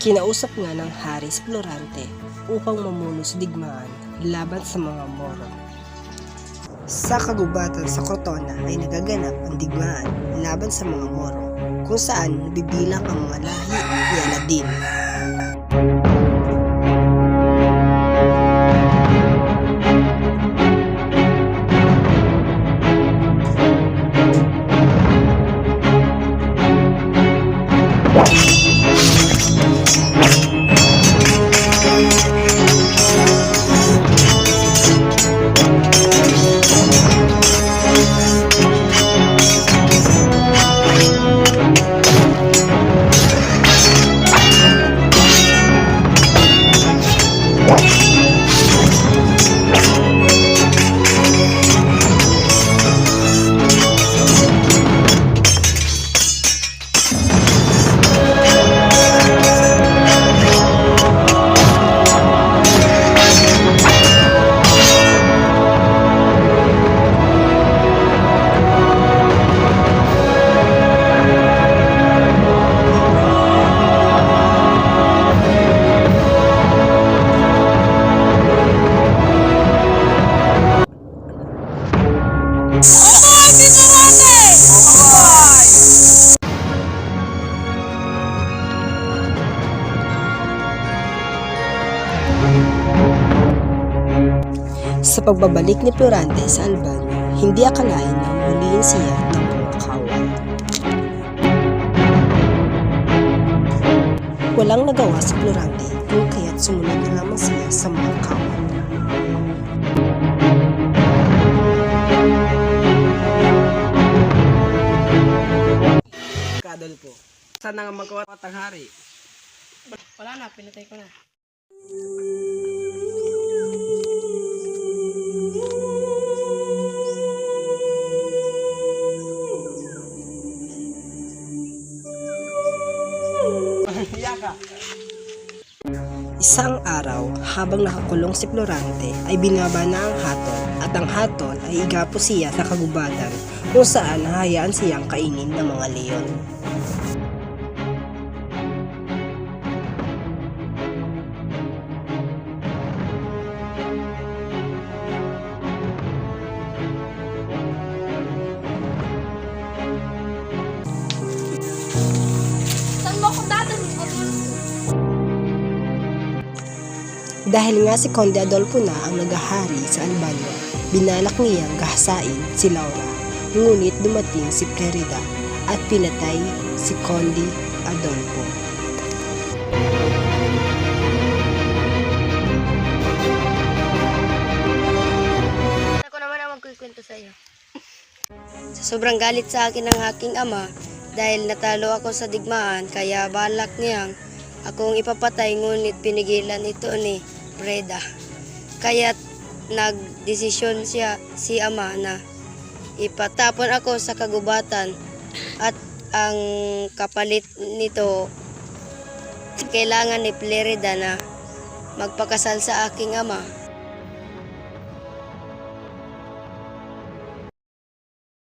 Kinausap nga ng hari si Florante upang mamuno sa digmaan laban sa mga Moro. Sa kagubatan sa Crotona ay nagaganap ang digmaan laban sa mga Moro, kung saan nabibilang ang mga lahi ni Aladin. Sa pagbabalik ni Florante sa Albania, hindi akalain na huliin siya ng mga kawal. Walang nagawa si Florante kung kaya't sumunod na lamang siya sa mga kawal. Adolfo, saan na nga magkawat ang hari? Wala na, pinatay ko na. Yaka! Isang araw, habang nakakulong si Florante, ay binaba na ang hatol at ang hatol ay igapo siya sa kagubatan kung saan nahayaan siyang kainin ng mga leon. Saan mo ako dadalhin? Dahil nga si Conde Adolfo na ang nagahari sa Albania, binalak niyang gahasain si Laura. Ngunit dumating si Plerida at pinatay si Conde Adolfo. Ako naman ang magkukwento sa iyo. Sa sobrang galit sa akin ng aking ama dahil natalo ako sa digmaan, kaya balak niyang akong ipapatay, ngunit pinigilan ito ni Breda. Kaya nagdesisyon si ama na ipatapon ako sa kagubatan at ang kapalit nito kailangan ni Plerida na magpakasal sa aking ama.